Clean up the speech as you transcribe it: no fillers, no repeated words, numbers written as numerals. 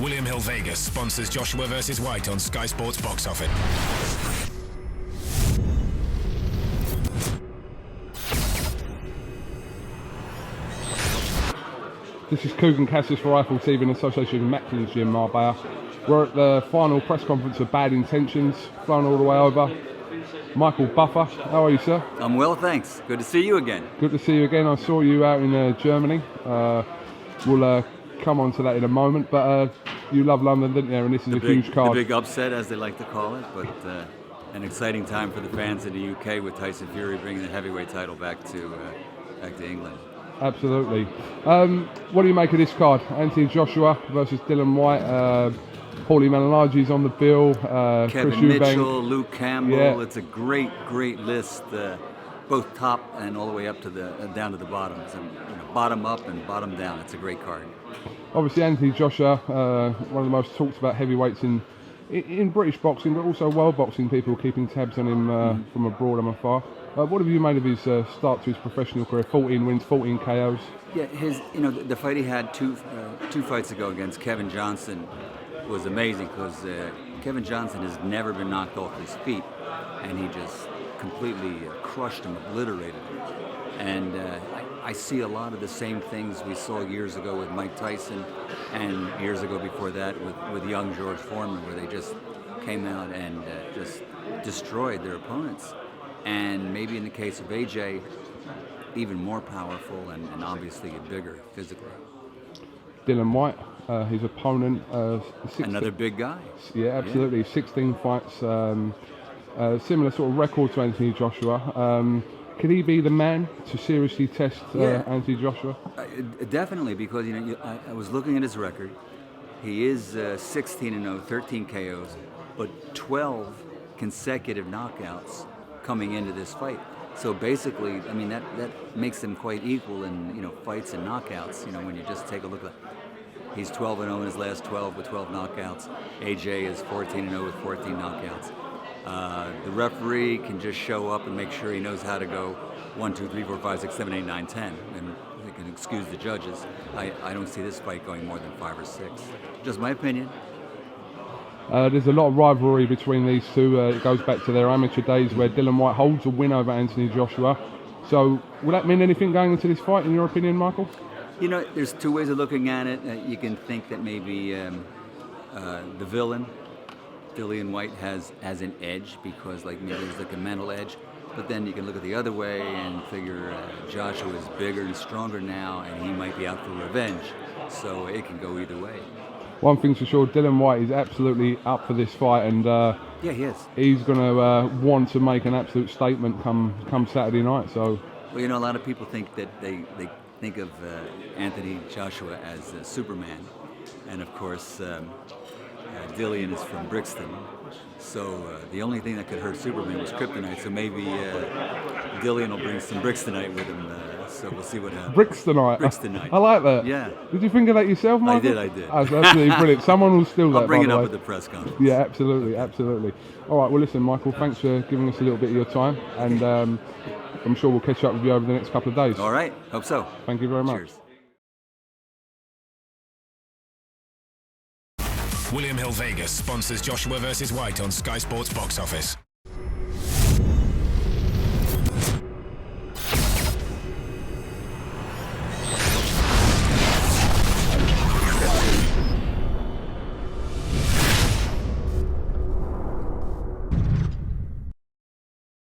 William Hill Vegas sponsors Joshua vs. Whyte on Sky Sports Box Office. This is KUGAN CASSIUS for Rifle TV in association with Macklin's Gym, Marbella. We're at the final press conference of Bad Intentions, flown all the way over. Michael Buffer, how are you, sir? I'm well, thanks. Good to see you again. Good to see you again. I saw you out in Germany. We'll come on to that in a moment, but you love London, didn't you? And this is a huge card. The big upset, as they like to call it, but an exciting time for the fans in the UK with Tyson Fury bringing the heavyweight title back to England. Absolutely. What do you make of this card? Anthony Joshua versus Dillian Whyte. Paulie Malignaggi's on the bill. Kevin Chris Mitchell, Luke Campbell. Yeah. It's a great list, both top and all the way up to the down to the bottom. So, bottom up and bottom down. It's a great card. Obviously, Anthony Joshua, one of the most talked about heavyweights in British boxing, but also world boxing. People keeping tabs on him from abroad and afar. What have you made of his start to his professional career? 14 wins, 14 KOs. Yeah, the fight he had two fights ago against Kevin Johnson was amazing because Kevin Johnson has never been knocked off his feet, and he just completely crushed him, obliterated him. And I see a lot of the same things we saw years ago with Mike Tyson, and years ago before that with young George Foreman, where they just came out and just destroyed their opponents. And maybe in the case of AJ, even more powerful and obviously bigger physically. Dillian Whyte, his opponent. 16, another big guy. Yeah, absolutely. Yeah. 16 fights. Similar sort of record to Anthony Joshua. Could he be the man to seriously test Anthony Joshua? Definitely, because I was looking at his record. He is 16-0, 13 KOs, but 12 consecutive knockouts coming into this fight. So basically, I mean, that makes them quite equal in fights and knockouts. When you just take a look at, he's 12-0 in his last 12 with 12 knockouts. AJ is 14-0 with 14 knockouts. The referee can just show up and make sure he knows how to go 1, 2, 3, 4, 5, 6, 7, 8, 9, 10, and they can excuse the judges. I don't see this fight going more than 5 or 6. Just my opinion. There's a lot of rivalry between these two. It goes back to their amateur days where Dillian Whyte holds a win over Anthony Joshua. So will that mean anything going into this fight, in your opinion, Michael? There's two ways of looking at it. You can think that maybe the villain, Dillian Whyte, has an edge because maybe there's a mental edge. But then you can look at the other way and figure Joshua is bigger and stronger now, and he might be out for revenge. So it can go either way. One thing's for sure, Dillian Whyte is absolutely up for this fight, and yeah, he is. He's going to want to make an absolute statement come Saturday night. So, well, a lot of people think that they think of Anthony Joshua as Superman, and of course, Dillian is from Brixton. So the only thing that could hurt Superman was kryptonite. So maybe Dillian will bring some Brixtonite with him. So we'll see what happens. Brixtonite. I like that. Yeah. Did you think of that yourself, Michael? I did. That's absolutely brilliant. Someone will steal that. I'll bring it up at the press conference. Yeah, absolutely. All right. Well, listen, Michael. Thanks for giving us a little bit of your time, and I'm sure we'll catch up with you over the next couple of days. All right. Hope so. Thank you very much. Cheers. William Hill Vegas sponsors Joshua vs. Whyte on Sky Sports Box Office.